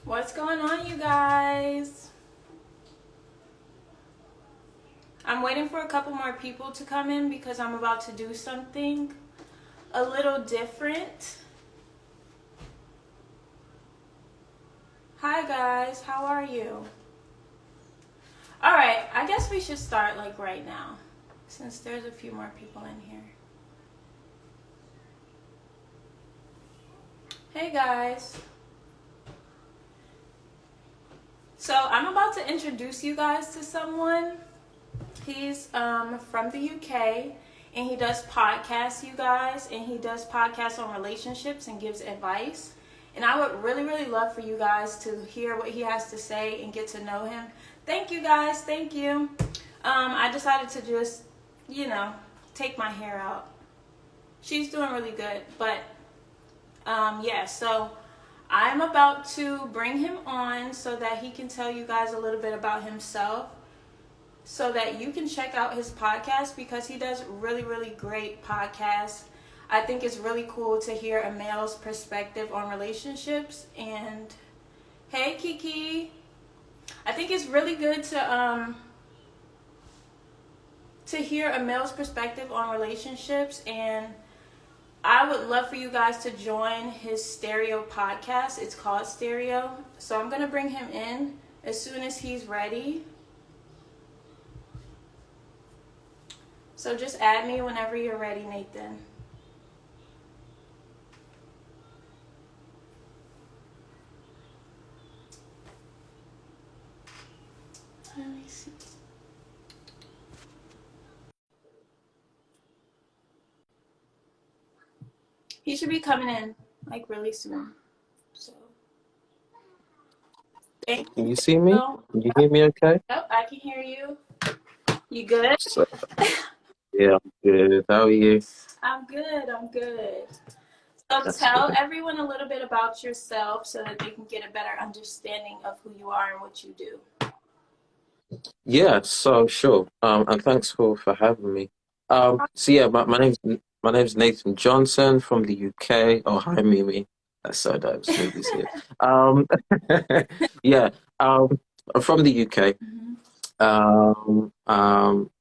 What's going on, you guys? I'm waiting for a couple more people to come in because I'm about to do something a little different. Hi guys, how are you? Alright, I guess we should start like right now since there's a few more people in here. Hey guys. So I'm about to introduce you guys to someone. He's from the UK and he does podcasts, you guys, and he does podcasts on relationships and gives advice. And I would really love for you guys to hear what he has to say and get to know him. Thank you guys, thank you. I decided to just, take my hair out. She's doing really good, but yeah, so I'm about to bring him on so that he can tell you guys a little bit about himself so that you can check out his podcast because he does really great podcasts. I think it's really cool to hear a male's perspective on relationships. And hey Kiki, I think it's really good to hear a male's perspective on relationships, and I would love for you guys to join his Stereo podcast. It's called Stereo. So I'm going to bring him in as soon as he's ready. So just add me whenever you're ready, Nathan. Let me see. He should be coming in like really soon. So thank Can you. you see me? Can you hear me okay? Yep, I can hear you. You good? So, yeah, I'm good. How are you? I'm good. So That's tell good. everyone a little bit about yourself so that they can get a better understanding of who you are and what you do. Yeah, so sure. And thanks for having me. So yeah, my name's Nathan Johnson from the UK. Oh, hi Mimi. That's so dope. Mimi's here. Um, yeah. I'm from the UK. Mhm, Um, um,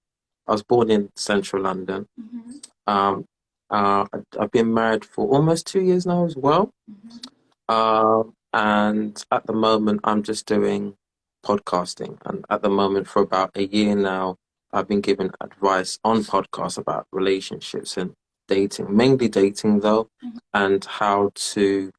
I was born in central London. mhm, Um, I've been married for almost 2 years now as well. mhm. And at the moment, I'm just doing podcasting. And at the moment, for about a year now, I've been giving advice on podcasts about relationships and dating, mainly dating though, Mhm. and how to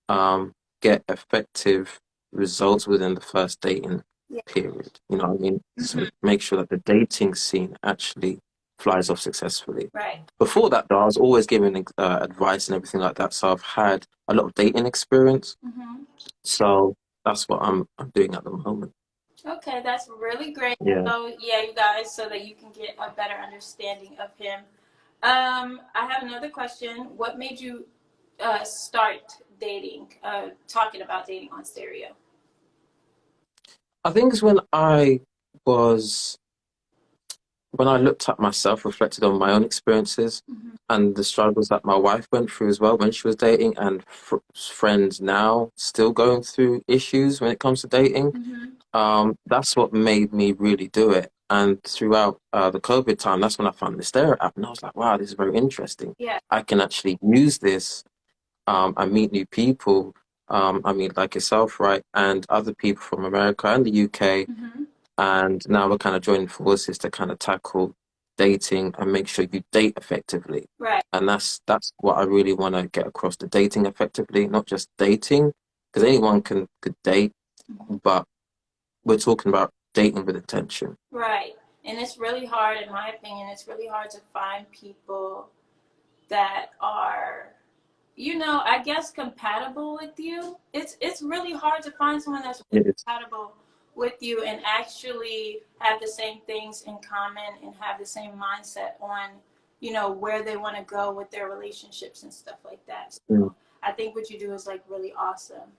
um, get effective results within the first dating Yeah. period. You know what I mean? So Mhm. make sure that the dating scene actually flies off successfully. Right. Before that, though, I was always giving advice and everything like that. So I've had a lot of dating experience. Mhm. So that's what I'm doing at the moment. Okay, that's really great. Yeah. So yeah, you guys, so that you can get a better understanding of him. I have another question. What made you start dating, talking about dating on Stereo? I think it's was when I looked at myself, reflected on my own experiences Mhm. and the struggles that my wife went through as well when she was dating, and friends now still going through issues when it comes to dating. Mhm. That's what made me really do it. And throughout the COVID time, that's when I found the Stereo app, and I was like, "Wow, this is very interesting. Yeah. I can actually use this and meet new people. I mean, like yourself, right, and other people from America and the UK, Mhm. and now we're kind of joining forces to kind of tackle dating and make sure you date effectively. Right. And that's what I really want to get across: the dating effectively, not just dating, because anyone could date, Mhm. but we're talking about dating with intention. Right. And it's really hard, in my opinion, it's really hard to find people that are, I guess compatible with you. It's really hard to find someone that's really It is. compatible with you and actually have the same things in common and have the same mindset on, where they want to go with their relationships and stuff like that. Mm, So I think what you do is like really awesome.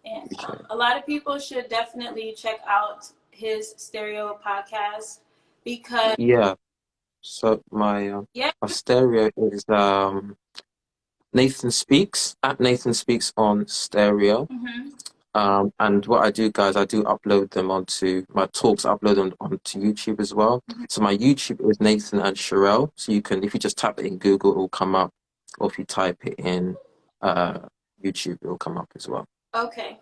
And appreciate it. a lot of people should definitely check out his Stereo podcast because, Yeah. So yeah. my stereo is Nathan Speaks, at Nathan Speaks on Stereo. Hmm. And what I do, guys, I do upload them onto my talks, upload them onto YouTube as well. So my YouTube is Nathan and Sherelle. So you can, if you just type it in Google, it will come up. Or if you type it in uh, YouTube, it will come up as well. Okay.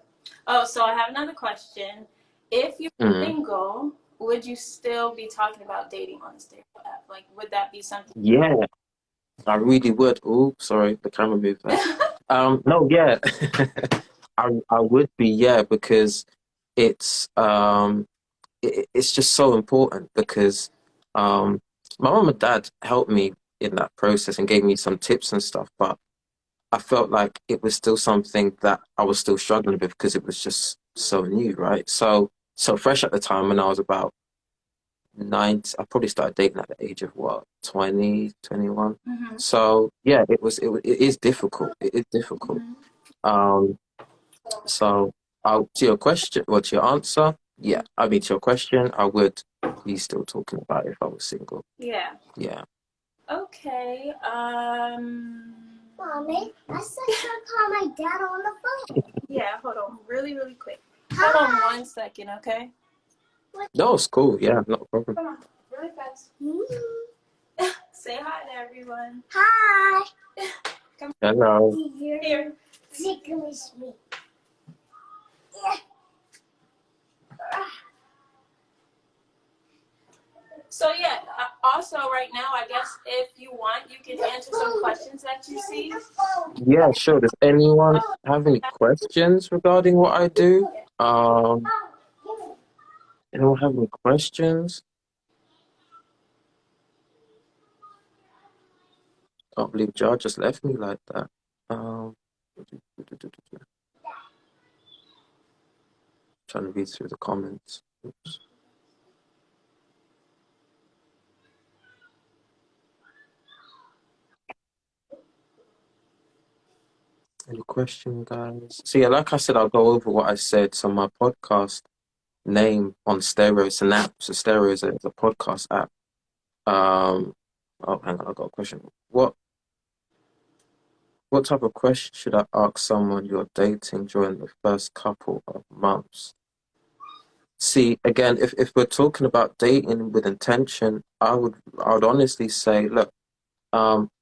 Oh, so I have another question. If you're single, would you still be talking about dating on the Stereo app? Like, would that be something? Yeah, I really would. Oh, sorry, the camera moved there. No, yeah, I would be, yeah, because it's it's just so important because my mom and dad helped me in that process and gave me some tips and stuff, but I felt like it was still something that I was still struggling with because it was just so new, right? So fresh at the time when I was about 19, I probably started dating at the age of what, 20, 21. So yeah, it is difficult. It is difficult. Um, so I'll to your question, well, to your answer, yeah. I mean, to your question, I would be still talking about it if I was single. Yeah. Yeah. Okay. Mommy, I said to call my dad on the phone. Yeah, hold on, really, really quick. Hold on 1 second, okay? No, it's cool. Yeah, not a problem. Come on, really fast. Say hi to everyone. Hi. Come on. Hello. Here. Ticklish me. Yeah. So yeah, also right now, I guess if you want, you can answer some questions that you see. Yeah, sure. Does anyone have any questions regarding what I do? Anyone have any questions? Can't believe Jar just left me like that. Trying to read through the comments. Oops. Any question, guys? So yeah, like I said, I'll go over what I said. So my podcast name on Stereo is an app. So Stereo is a podcast app. Oh, hang on, I got a question. What type of question should I ask someone you're dating during the first couple of months? See, again, if we're talking about dating with intention, I would honestly say, look,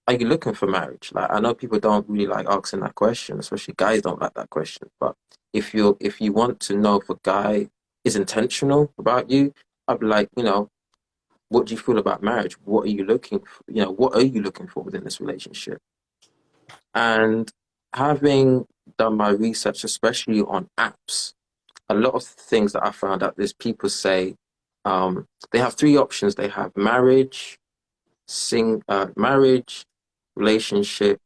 are you looking for marriage? Like, I know people don't really like asking that question, especially guys don't like that question. But if you want to know if a guy is intentional about you, I'd be like, what do you feel about marriage? What are you looking for? What are you looking for within this relationship? And having done my research, especially on apps, a lot of things that I found out is people say they have three options. They have marriage, relationship,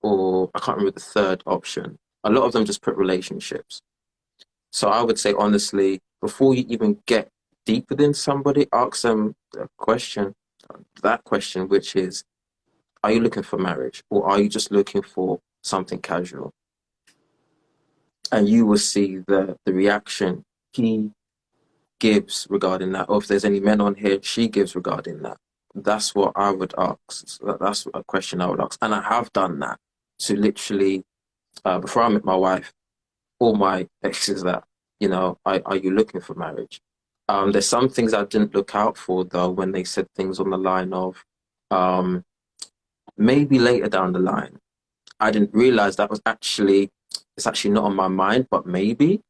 or I can't remember the third option. A lot of them just put relationships. So I would say honestly, before you even get deeper than somebody, ask them that question, which is, are you looking for marriage or are you just looking for something casual? And you will see the reaction he gives regarding that, or if there's any men on here, she gives regarding that. That's what I would ask. That's a question I would ask. And I have done that to literally, before I met my wife, all my exes that, are you looking for marriage? There's some things I didn't look out for though when they said things on the line of maybe later down the line. I didn't realize it's actually not on my mind, but maybe.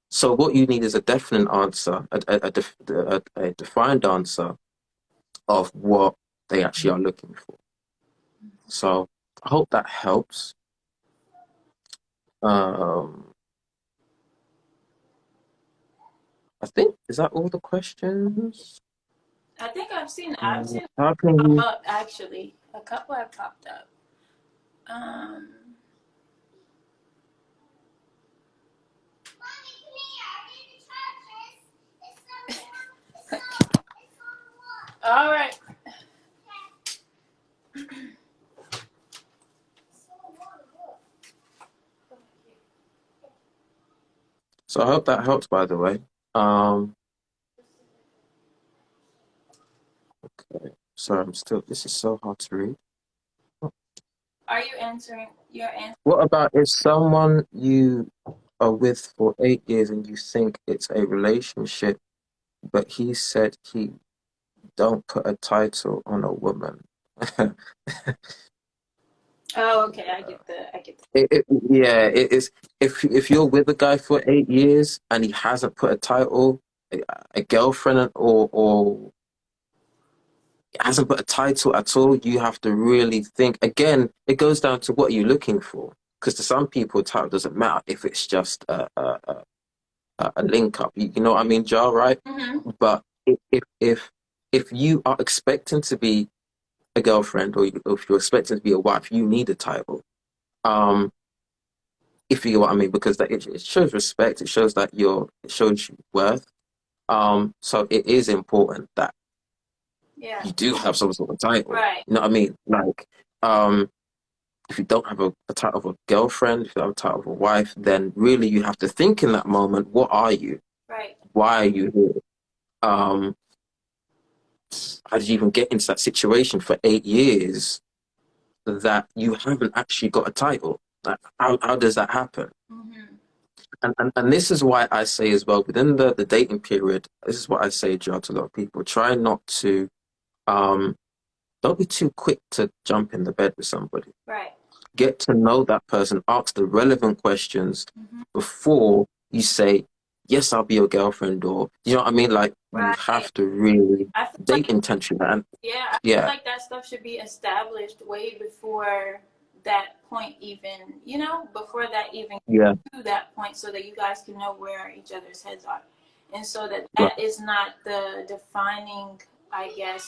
So what you need is a definite answer, a defined answer of what they actually are looking for. So I hope that helps. I think, is that all the questions? I think I've seen How pop can you? up actually. A couple have popped up. All right. So I hope that helps, by the way. Okay. Sorry, this is so hard to read. Are you answering your answer? What about if someone you are with for 8 years and you think it's a relationship, but he said he don't put a title on a woman? Oh, okay. I get the. Yeah, it is. If you're with a guy for 8 years and he hasn't put a title, a girlfriend or hasn't put a title at all, you have to really think. Again, it goes down to what you're looking for. Because to some people, title doesn't matter if it's just a link up. You know what I mean, Jar, right? Mm-hmm. But if you are expecting to be a girlfriend or if you're expecting to be a wife, you need a title. Um, if you know what I mean, because it shows respect. It shows that it shows you worth. So it is important that Yeah. you do have some sort of title. Right. You know what I mean? Like, if you don't have a title of a girlfriend, if you don't have a title of a wife, then really you have to think in that moment, what are you? Right. Why are you here? Um, how did you even get into that situation for 8 years that you haven't actually got a title? Like, how does that happen? Mm-hmm. And this is why I say as well, within the dating period, this is what I say, Joe, to a lot of people. Try not to, um, don't be too quick to jump in the bed with somebody. Right. Get to know that person, ask the relevant questions Mm-hmm. before you say, yes, I'll be your girlfriend, or, you know what I mean? Like, you Right. have to really I feel date like intentionally. And yeah, I feel yeah, like that stuff should be established way before that point even, before that even yeah, to that point so that you guys can know where each other's heads are. And so that right, that is not the defining, I guess,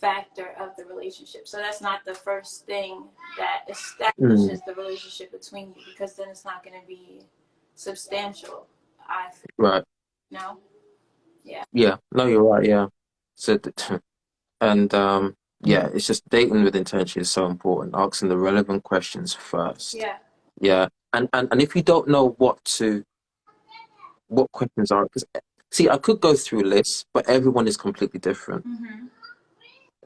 factor of the relationship. So that's not the first thing that mm, establishes the relationship between you because then it's not going to be substantial. I think, right, no? Yeah. yeah. No, you're right, yeah. So, and yeah, it's just dating with intention is so important. Asking the relevant questions first. Yeah. Yeah. And if you don't know what questions are, because see, I could go through lists, but everyone is completely different. Mm-hmm.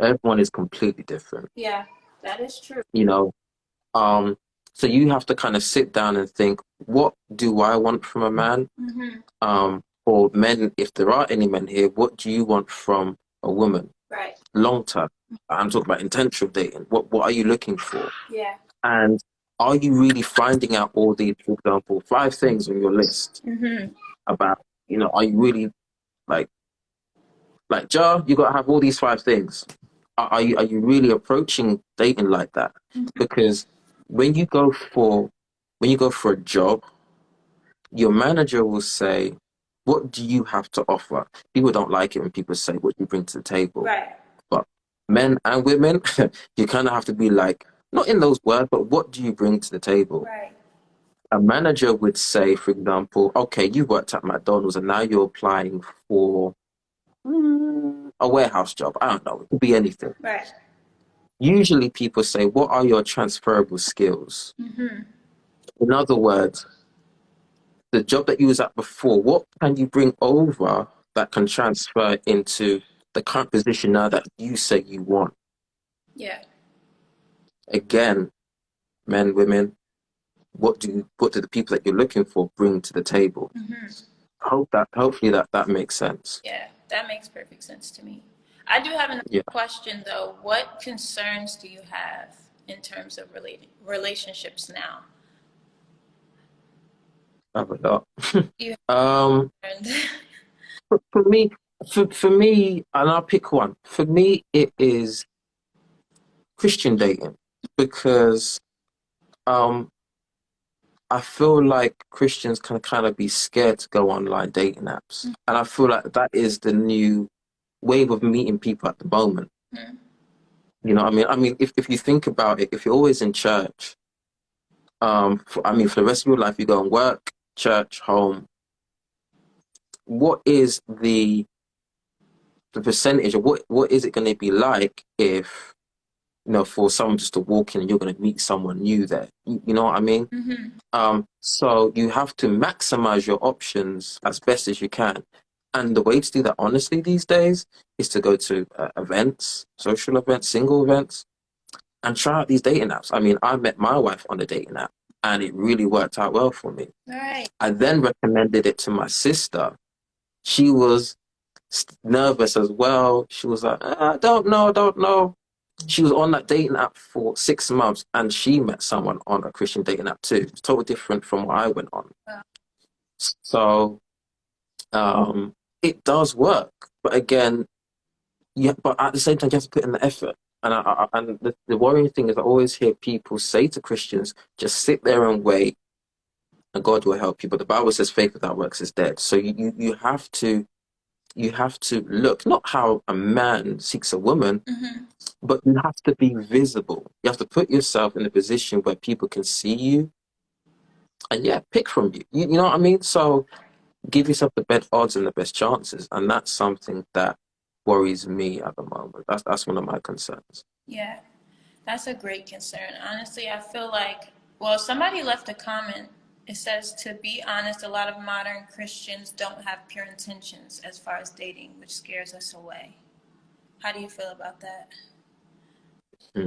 Everyone is completely different, Yeah, that is true. you know. Um, so you have to kind of sit down and think, what do I want from a man? Mm-hmm. Or men, if there are any men here, what do you want from a woman? Right. Long term. I'm talking about intentional dating. What are you looking for? Yeah. And are you really finding out all these, for example, 5 things on your list Mm-hmm. about, are you really like Jar, you gotta have all these 5 things. Are you really approaching dating like that? Because when you go for a job, your manager will say, what do you have to offer? People don't like it when people say, what do you bring to the table? Right. But men and women, you kind of have to be like, not in those words, but what do you bring to the table? Right. A manager would say, for example, okay, you worked at McDonald's and now you're applying for a warehouse job. I don't know. It could be anything. Right. Usually people say, what are your transferable skills? Mm-hmm. In other words, the job that you was at before, what can you bring over that can transfer into the current position now that you say you want? Yeah. Again, men, women, what do the people that you're looking for bring to the table? Mm-hmm. Hopefully that makes sense. Yeah, that makes perfect sense to me. I do have another Yeah, question though. What concerns do you have in terms of relationships now? I have a lot. You Um, have for me, for me, and I'll pick one. For me, it is Christian dating because um, I feel like Christians can kind of be scared to go online dating apps, and I feel like that is the new wave of meeting people at the moment. Mhm. You know what I mean? I mean, if you think about it, if you're always in church, for the rest of your life, you go and work, church, home. What is the percentage, or what is it going to be like if for someone just to walk in and you're going to meet someone new there? You know what I mean? Mhm. So you have to maximize your options as best as you can. And the way to do that, honestly, these days is to go to events, social events, single events, and try out these dating apps. I mean, I met my wife on a dating app, and it really worked out well for me. Right. I then recommended it to my sister. She was nervous as well. She was like, I don't know. She was on that dating app for 6 months, and she met someone on a Christian dating app too. It's totally different from what I went on. Wow. So it does work, but again, yeah. But at the same time, you have to put in the effort. And the worrying thing is, I always hear people say to Christians, "Just sit there and wait, and God will help you." But the Bible says, "Faith without works is dead." So you have to look not how a man seeks a woman, but you have to be visible. You have to put yourself in a position where people can see you and yeah, pick from you. You know what I mean? So give yourself the best odds and the best chances, and that's something that worries me at the moment. That's one of my concerns. Yeah, that's a great concern. Honestly, I feel like, well, somebody left a comment. It says, to be honest, a lot of modern Christians don't have pure intentions as far as dating, which scares us away. How do you feel about that? Hmm.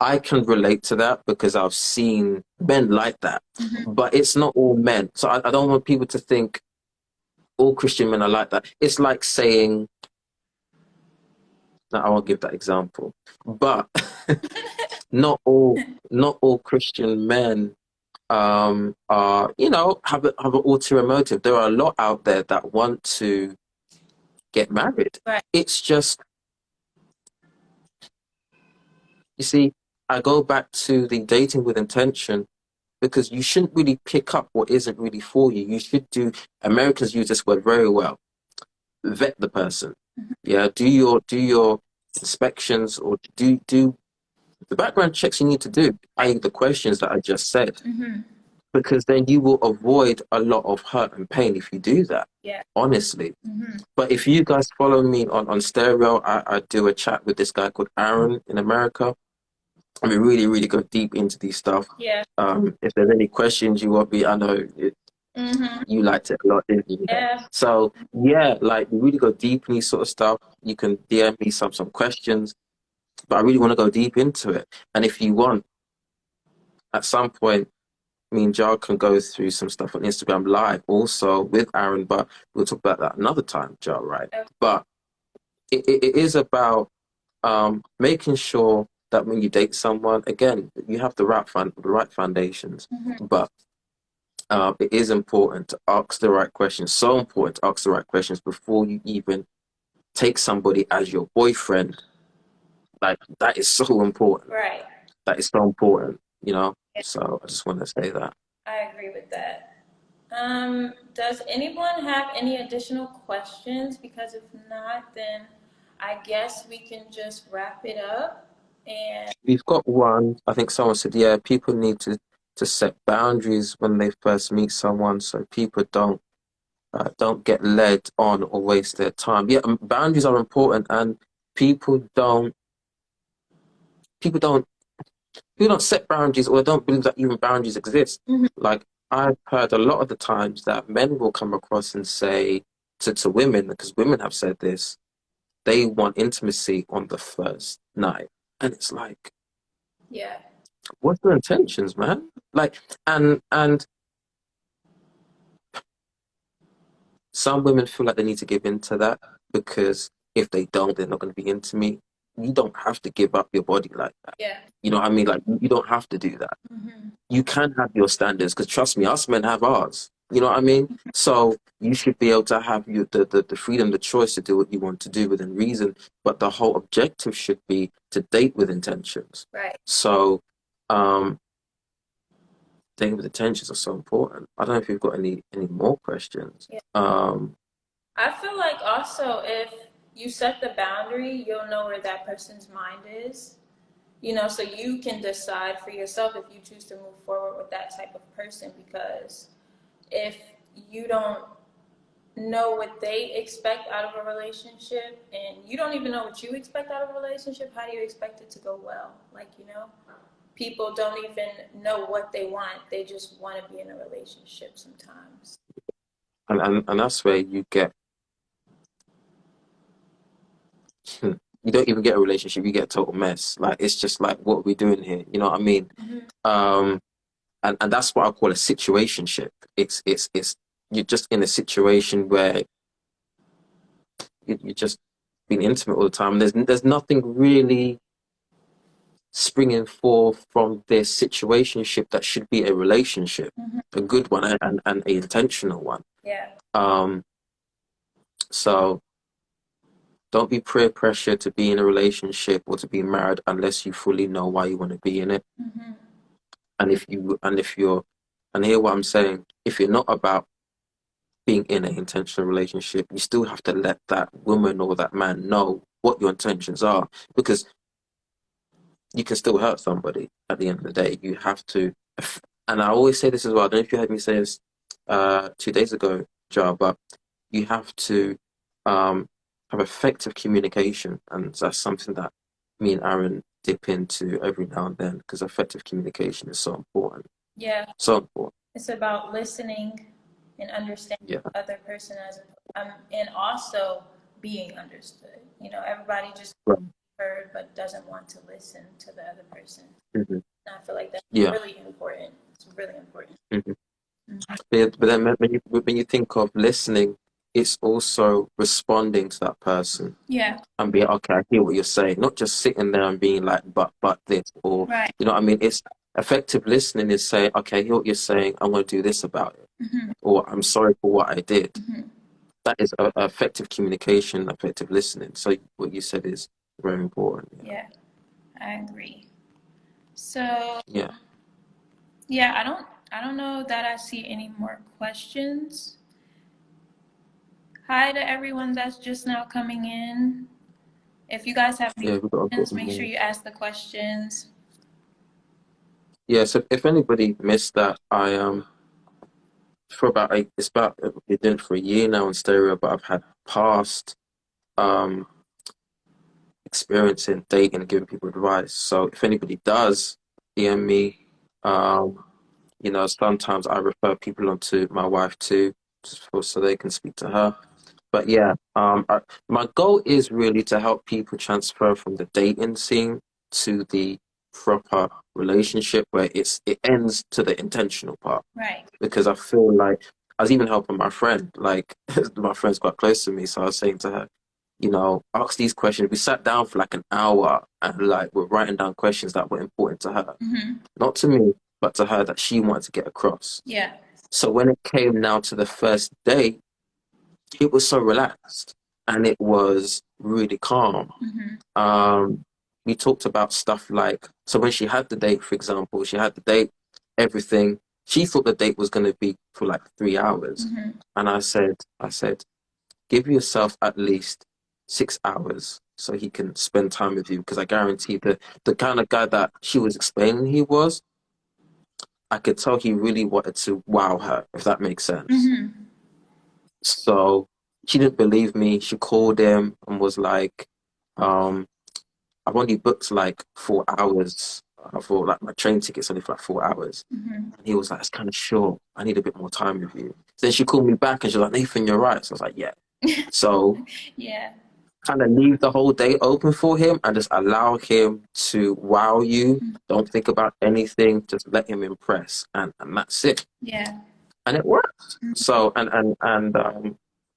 I can relate to that because I've seen men like that, but it's not all men. So I don't want people to think all Christian men are like that. It's like saying, no, I won't give that example, but not all Christian men are, have an ulterior motive. There are a lot out there that want to get married. Right. It's just, you see, I go back to the dating with intention because you shouldn't really pick up what isn't really for you. You should do, Americans use this word very well, vet the person. Yeah, do your inspections, or do the background checks you need to do, i.e. the questions that I just said. Because then you will avoid a lot of hurt and pain if you do that. Yeah. Honestly. But if you guys follow me on Stereo, I do a chat with this guy called Aaron in America. And we really, really go deep into these stuff. Yeah. If there's any questions you want me, I know you liked it a lot, didn't you? Yeah. So yeah, like we really go deep in these sort of stuff. You can DM me some questions, but I really want to go deep into it. And if you want, at some point, me and Jar can go through some stuff on Instagram Live also with Aaron, but we'll talk about that another time, Jar, right? Okay. But it is about making sure that when you date someone, again, you have the right foundations. But it is important to ask the right questions. So important to ask the right questions before you even take somebody as your boyfriend. Like that is so important. Right. That is so important, you know? So I just want to say that. I agree with that. Does anyone have any additional questions? Because if not, then I guess we can just wrap it up. And We've got one. I think someone said, yeah, people need to set boundaries when they first meet someone, so people don't get led on or waste their time. Yeah, boundaries are important, and people don't people don't people don't set boundaries, or don't believe that even boundaries exist. Like I've heard a lot of the times that men will come across and say to women, because women have said this, they want intimacy on the first night, and it's like, yeah, what's their intentions, man? Like, and some women feel like they need to give in to that because if they don't, they're not going to be into me. You don't have to give up your body like that. yeah, You know what I mean? Like, you don't have to do that. You can have your standards because trust me, us men have ours. You know what I mean? So you should be able to have the freedom, the choice to do what you want to do within reason. But the whole objective should be to date with intentions. right. So, dating with intentions are so important. I don't know if you've got any more questions. Yeah. I feel like also if you set the boundary, you'll know where that person's mind is. So you can decide for yourself if you choose to move forward with that type of person, because if you don't know what they expect out of a relationship and you don't even know what you expect out of a relationship, how do you expect it to go well? Like, people don't even know what they want. They just want to be in a relationship sometimes. And that's where you you don't even get a relationship, you get a total mess. Like it's just like, what are we doing here? You know what I mean? Mm-hmm. Um, and that's what I call a situationship. It's you're just in a situation where you're just being intimate all the time. There's nothing really springing forth from this situationship that should be a relationship, Mm-hmm. a good one and an intentional one. Yeah. So don't be peer pressure to be in a relationship or to be married unless you fully know why you want to be in it. Mm-hmm. And hear what I'm saying, if you're not about being in an intentional relationship, you still have to let that woman or that man know what your intentions are, because you can still hurt somebody at the end of the day. You have to, and I always say this as well. I don't know if you heard me say this 2 days ago, Jar, but you have to have effective communication, and that's something that me and Aaron dip into every now and then, because effective communication is so important. Yeah. So important. It's about listening and understanding the other person and also being understood. You know, everybody just heard but doesn't want to listen to the other person. Mm-hmm. And I feel like that's really important. It's really important. Mm-hmm. But then when you think of listening, it's also responding to that person. Yeah. And being, okay, I hear what you're saying. Not just sitting there and being like, but this, or, you know what I mean? It's effective listening is saying, okay, I hear what you're saying. I'm going to do this about it. Mm-hmm. Or I'm sorry for what I did. Mm-hmm. That is effective communication, effective listening. So what you said is very important. Yeah, I agree. So yeah, I don't know that I see any more questions. Hi to everyone that's just now coming in. If you guys have any questions, make sure you ask the questions. Yeah, so if anybody missed that, I for about been doing it for a year now on stereo, but I've had past experience in dating and giving people advice. So if anybody does DM me, you know, sometimes I refer people on to my wife too, so they can speak to her. But yeah, my goal is really to help people transfer from the dating scene to the proper relationship where it ends to the intentional part. Right. Because I feel like I was even helping my friend, like my friend's quite close to me, so I was saying to her, you know, ask these questions. We sat down for like an hour and like we're writing down questions that were important to her, not to me, but to her that she wanted to get across. Yeah. So when it came now to the first date, it was so relaxed and it was really calm. We talked about stuff like, so when she had the date, for example, she had the date, everything. She thought the date was going to be for like 3 hours. And I said, give yourself at least 6 hours so he can spend time with you. Because I guarantee that the kind of guy that she was explaining he was, I could tell he really wanted to wow her, if that makes sense. So she didn't believe me. She called him and was like, I've only booked like 4 hours. I thought like my train ticket's only for like 4 hours. And he was like, it's kind of short. I need a bit more time with you. So then she called me back and she was like, Nathan, you're right. So I was like, yeah. So yeah, kind of leave the whole day open for him and just allow him to wow you. Don't think about anything. Just let him impress. And that's it. Yeah. And it worked. So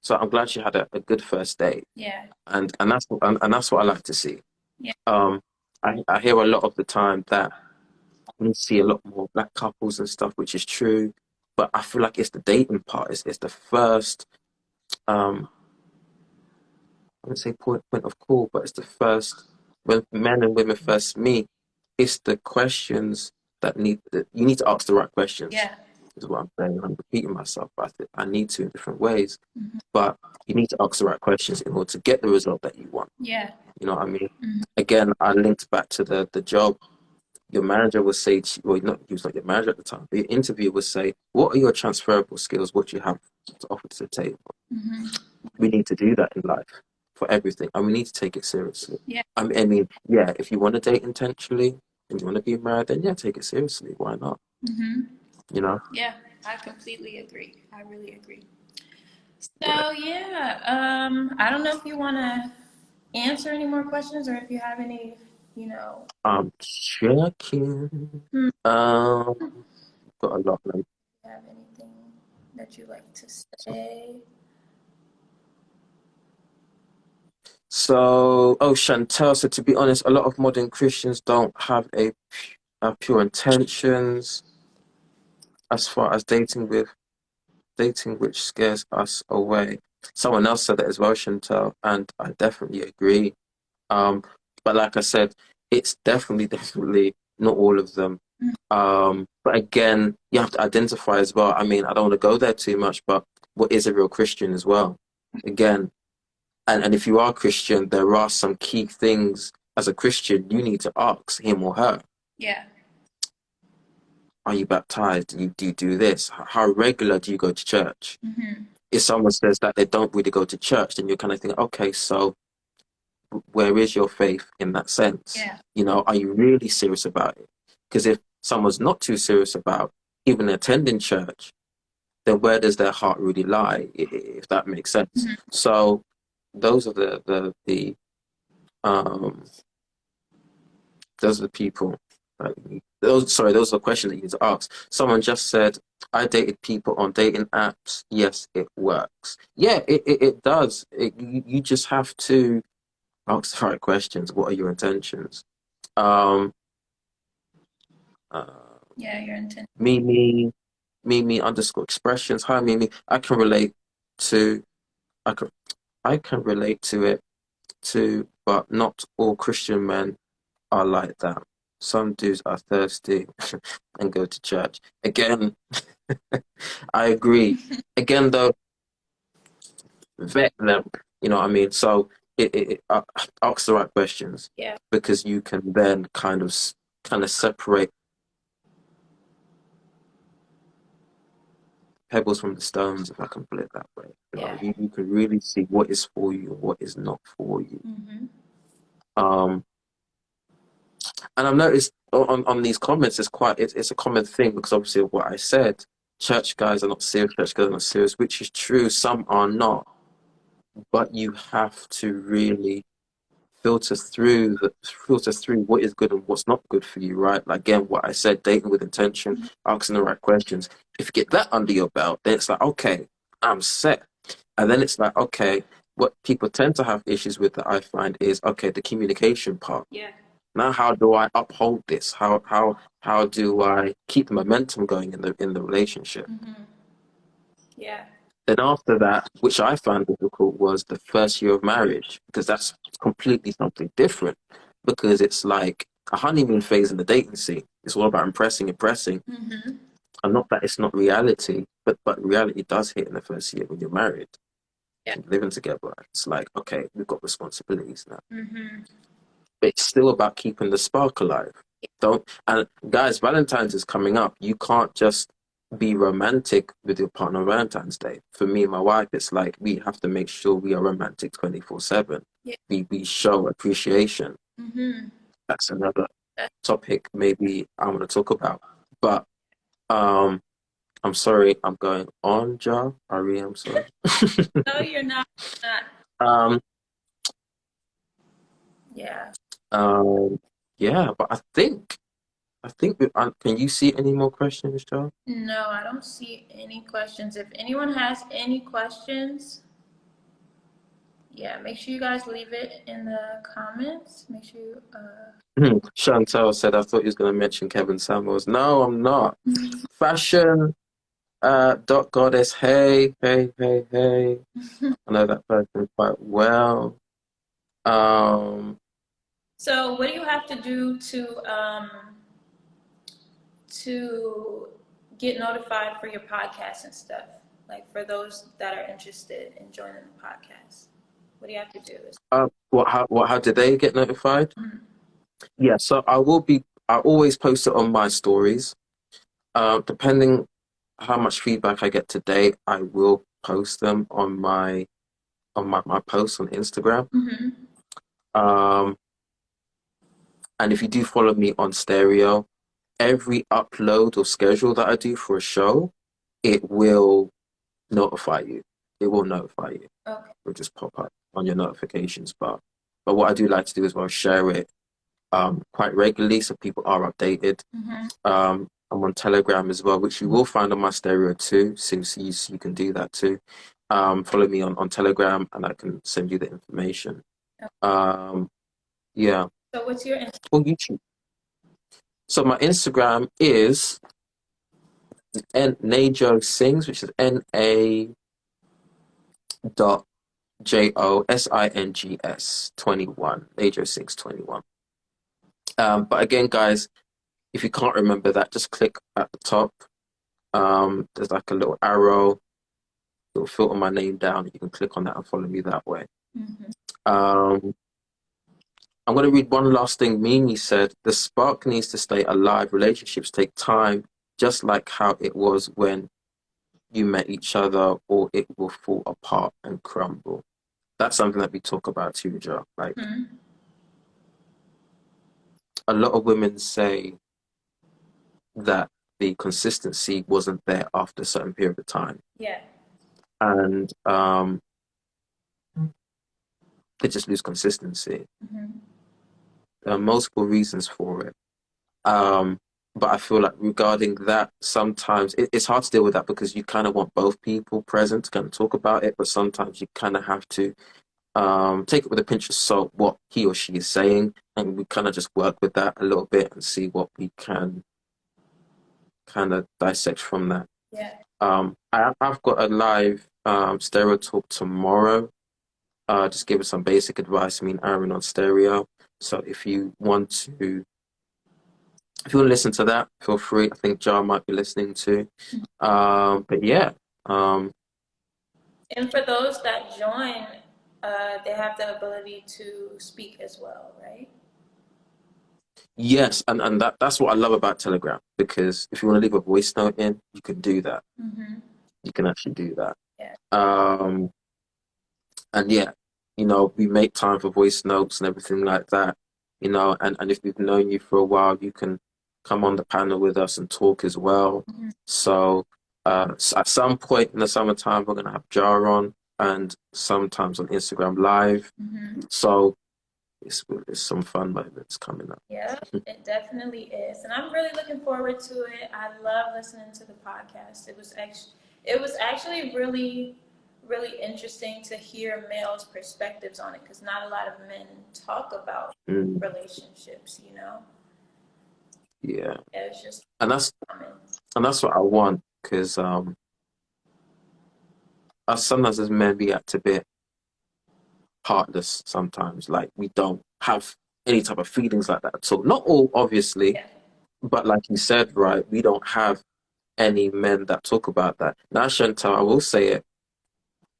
so I'm glad she had a good first date. Yeah. And that's what I like to see. Yeah. I hear a lot of the time that we see a lot more black couples and stuff, which is true. But I feel like it's the dating part. It's the first I wouldn't say point of call, but it's the first when men and women first meet. It's the questions that you need to ask the right questions. Yeah. Is what I'm saying. I'm repeating myself, but I need to in different ways. But you need to ask the right questions in order to get the result that you want. Yeah. You know what I mean? Again, I linked back to the job. Your manager will say, well, not he was not your manager at the time, but your interviewer will say, what are your transferable skills? What do you have to offer to the table? We need to do that in life for everything, and we need to take it seriously. Yeah. I mean, yeah, if you want to date intentionally and you want to be married, then yeah, take it seriously. Why not? You know? Yeah, I completely agree. I really agree. So yeah, I don't know if you want to answer any more questions, or if you have any, you know. I'm checking. Hmm. Got a lot. Have anything that you like to say? So, oh, Chantel. So, to be honest, a lot of modern Christians don't have a pure intentions as far as dating, which scares us away. Someone else said that as well, Chantel, and I definitely agree. Um, but like I said, it's definitely not all of them. But again, you have to identify as well. I mean, I don't want to go there too much, but what is a real Christian as well? Again, and if you are Christian, there are some key things as a Christian you need to ask him or her. Yeah. Are you baptized? Do you do this? How regular do you go to church? Mm-hmm. If someone says that they don't really go to church, then you're kind of thinking, okay, so where is your faith in that sense? Yeah. You know, are you really serious about it? Because if someone's not too serious about even attending church, then where does their heart really lie, if that makes sense? Mm-hmm. So those are the um those are the people. Those are the questions that you need to ask. Someone just said, I dated people on dating apps. Yes, it works. Yeah, it does. You just have to ask the right questions. What are your intentions? Um, uh, Yeah, your intent. Mimi underscore expressions. Hi, Mimi. To, I can, I can relate to it too, but not all Christian men are like that. Some dudes are thirsty and go to church. Again, I agree. Again, though, vet them. You know what I mean? So ask the right questions. Yeah. Because you can then kind of separate pebbles from the stones, if I can put it that way. Yeah. You can really see what is for you and what is not for you. Mm-hmm. Um, and I've noticed on these comments, it's a common thing because obviously of what I said, church guys are not serious, church guys are not serious, which is true. Some are not, but you have to really filter through what is good and what's not good for you, right? Like, again, what I said, dating with intention, asking the right questions. If you get that under your belt, then it's like, okay, I'm set. And then it's like, okay, what people tend to have issues with that I find is, okay, the communication part. Yeah. Now, how do I uphold this? How do I keep the momentum going in the relationship? Mm-hmm. Yeah. Then after that, which I found difficult, was the first year of marriage, because that's completely something different. Because it's like a honeymoon phase in the dating scene. It's all about impressing, Mm-hmm. and not that it's not reality, but reality does hit in the first year when you're married, Yeah. living together. It's like, okay, we've got responsibilities now, Mm-hmm. but it's still about keeping the spark alive. Don't and guys, Valentine's is coming up. You can't just be romantic with your partner on Valentine's Day. For me and my wife, it's like we have to make sure we are romantic 24/7. Yeah. We show appreciation. Mm-hmm. That's another topic maybe I want to talk about. But um, I'm sorry, I'm going on, Ja. I really am sorry. No, you're not. um, Yeah. yeah, but can you see any more questions, Ja? No, I don't see any questions. If anyone has any questions, yeah, make sure you guys leave it in the comments. Make sure you, Chantel said, I thought he was going to mention Kevin Samuels. No, I'm not. Fashion, dot goddess. Hey, hey, hey, hey. I know that person quite well. So what do you have to do to get notified for your podcast and stuff? Like for those that are interested in joining the podcast, what do you have to do? How did they get notified? Mhm. Yeah, so I always post it on my stories. Depending how much feedback I get today, I will post them on my posts on Instagram. Mhm. Um, and if you do follow me on Stereo, every upload or schedule that I do for a show, it will notify you. It will notify you. Okay. It'll just pop up on your notifications bar. But what I do like to do is share it quite regularly so people are updated. I'm on Telegram as well, which you will find on my stereo too. So you can do that too. Follow me on Telegram and I can send you the information. Yeah. So what's your Or YouTube. So my Instagram is Najo Sings, which is NA.JOSINGS 21. Najo Sings 21. But again, guys, if you can't remember that, just click at the top. There's like a little arrow. It'll filter my name down. You can click on that and follow me that way. I'm going to read one last thing Mimi said. The spark needs to stay alive. Relationships take time, just like how it was when you met each other, or it will fall apart and crumble. That's something that we talk about too, Joe. Like, a lot of women say that the consistency wasn't there after a certain period of time. Yeah. And they just lose consistency. There are multiple reasons for it. But I feel like regarding that, sometimes it's hard to deal with that because you kind of want both people present to kind of talk about it, but sometimes you kind of have to take it with a pinch of salt what he or she is saying, and we kind of just work with that a little bit and see what we can kind of dissect from that. Yeah. I've got a live stereo talk tomorrow. Just giving some basic advice. Me and Aaron on stereo. So if you want to listen to that, feel free. I think Jar might be listening too. But yeah. And for those that join, they have the ability to speak as well, right? Yes, and that's what I love about Telegram, because if you want to leave a voice note in, you can do that. You can actually do that. Yeah. And yeah, we make time for voice notes and everything like that, and if we've known you for a while, you can come on the panel with us and talk as well. So at some point in the summertime, we're going to have Jar on, and sometimes on Instagram Live. So it's some fun moments coming up. Yeah, it definitely is. And I'm really looking forward to it. I love listening to the podcast. It was actually really, really interesting to hear males' perspectives on it, because not a lot of men talk about relationships, Yeah. It's just and that's what I want, because us sometimes as men we act a bit heartless sometimes. Like, we don't have any type of feelings like that at all. Not all, obviously, but like you said, right, we don't have any men that talk about that. Now, Chantal, I will say it,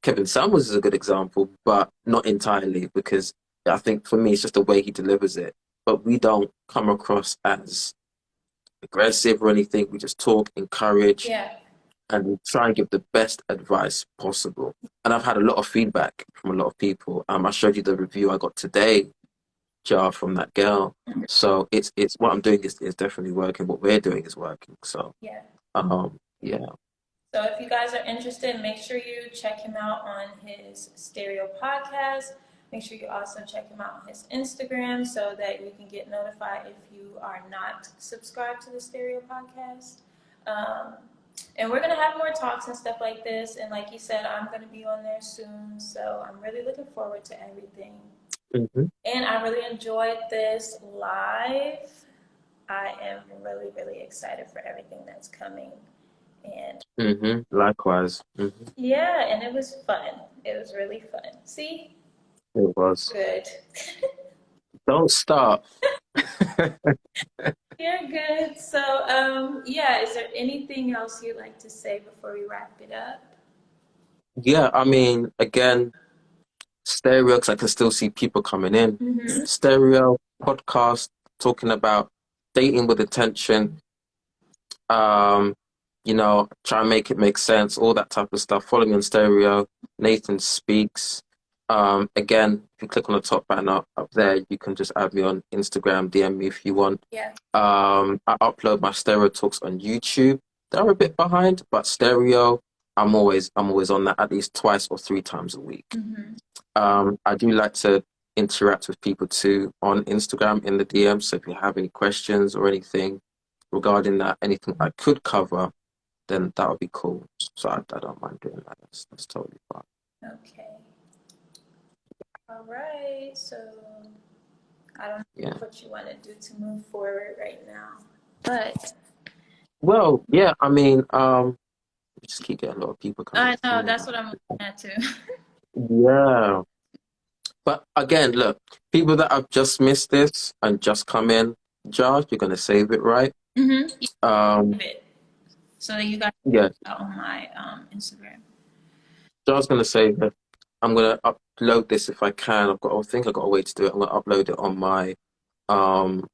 Kevin Samuels is a good example, but not entirely, because I think for me it's just the way he delivers it. But we don't come across as aggressive or anything. We just talk, encourage, and we try and give the best advice possible. And I've had a lot of feedback from a lot of people. I showed you the review I got today, Jar, from that girl. So it's what I'm doing is definitely working. What we're doing is working. So yeah. So if you guys are interested, make sure you check him out on his stereo podcast. Make sure you also check him out on his Instagram so that you can get notified if you are not subscribed to the stereo podcast. And we're going to have more talks and stuff like this. And like you said, I'm going to be on there soon. So I'm really looking forward to everything. And I really enjoyed this live. I am really, really excited for everything that's coming. And likewise. Yeah, and it was fun. It was really fun. See? It was. Good. Don't stop. You're good. So, is there anything else you'd like to say before we wrap it up? Yeah, I mean, again, stereo, because I can still see people coming in. Stereo podcast talking about dating with attention. Try and make it make sense, all that type of stuff. Follow me on stereo. Nathan Speaks. Again, if you click on the top banner up there, you can just add me on Instagram, DM me if you want. Yeah. I upload my stereo talks on YouTube. They're a bit behind, but stereo, I'm always on that at least twice or 3 times a week. I do like to interact with people too on Instagram in the DM. So if you have any questions or anything regarding that, anything I could cover, then that would be cool. So I don't mind doing that. That's totally fine. Okay. All right. So I don't know what you want to do to move forward right now, but well, yeah. I mean, we just keep getting a lot of people coming I know through. that's what I'm looking at too. Yeah. But again, look, people that have just missed this and just come in, Josh, you're gonna save it, right? Um, So that you guys yeah, on my Instagram. Josh's gonna save it. I'm gonna upload this if I can. I think I've got a way to do it. I'm gonna upload it on my um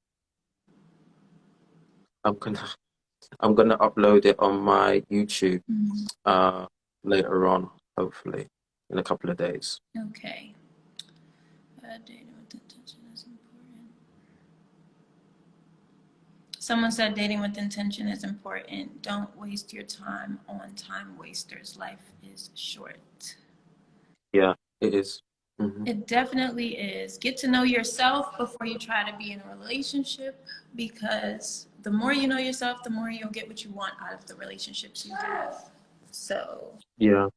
I'm gonna I'm gonna upload it on my YouTube later on, hopefully, in a couple of days. Okay. Dating with intention is important. Someone said dating with intention is important. Don't waste your time on time wasters. Life is short. Yeah, it is. It definitely is. Get to know yourself before you try to be in a relationship, because the more you know yourself, the more you'll get what you want out of the relationships you have. So, Yeah.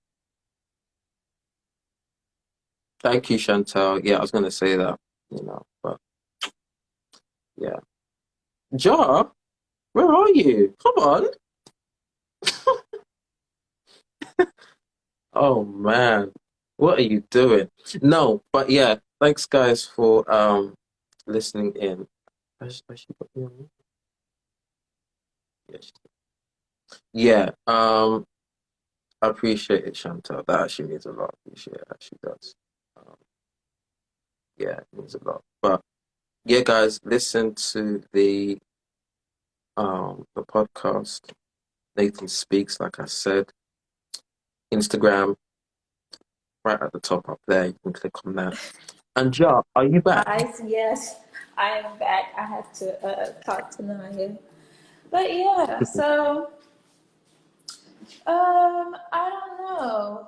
Thank you, Chantal. Yeah, I was gonna say that, but yeah. Ja, where are you? Come on. Oh man, what are you doing? No, but yeah, thanks guys for listening in. Has she got me on mute? Yeah, yeah, I appreciate it, Chantal. That actually means a lot. I appreciate it, actually does. Um, yeah, it means a lot. But yeah, guys, listen to the podcast. Nathan Speaks, like I said. Instagram, right at the top up there. You can click on that. And Ja, are you back? guys, yes, I am back. I have to talk to Naya. But yeah, so I don't know.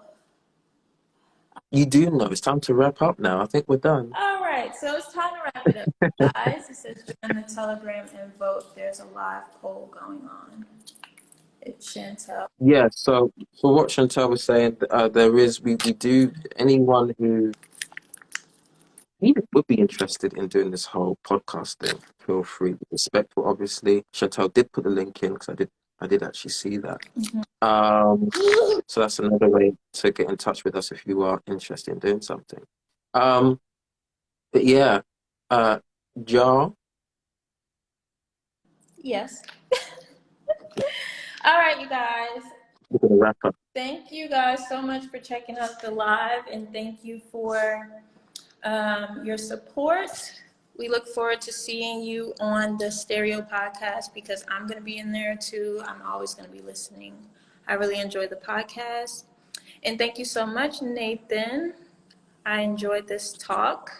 You do know it's time to wrap up now. I think we're done. All right, so it's time to wrap it up, guys. It says join the Telegram and vote. There's a live poll going on. It's Chantel. Yeah, so for what Chantal was saying, we do, anyone who even would be interested in doing this whole podcast thing, feel free. Respectful, obviously. Chantal did put the link in because I did actually see that. So that's another way to get in touch with us if you are interested in doing something. But yeah, Ja, Yes. All right, you guys. we're gonna wrap up. Thank you guys so much for checking out the live, and thank you for your support. We look forward to seeing you on the Stereo podcast, because I'm going to be in there too. I'm always going to be listening. I really enjoy the podcast. And thank you so much, Nathan. I enjoyed this talk.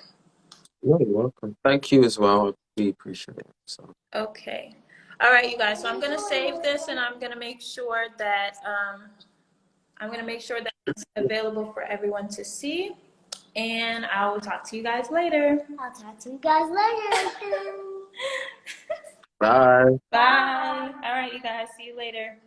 You're welcome. Thank you as well. We appreciate it. So. Okay. All right, you guys. So I'm going to save this, and I'm going to make sure that it's available for everyone to see. And I will talk to you guys later. I'll talk to you guys later. Bye. Bye. All right, you guys. See you later.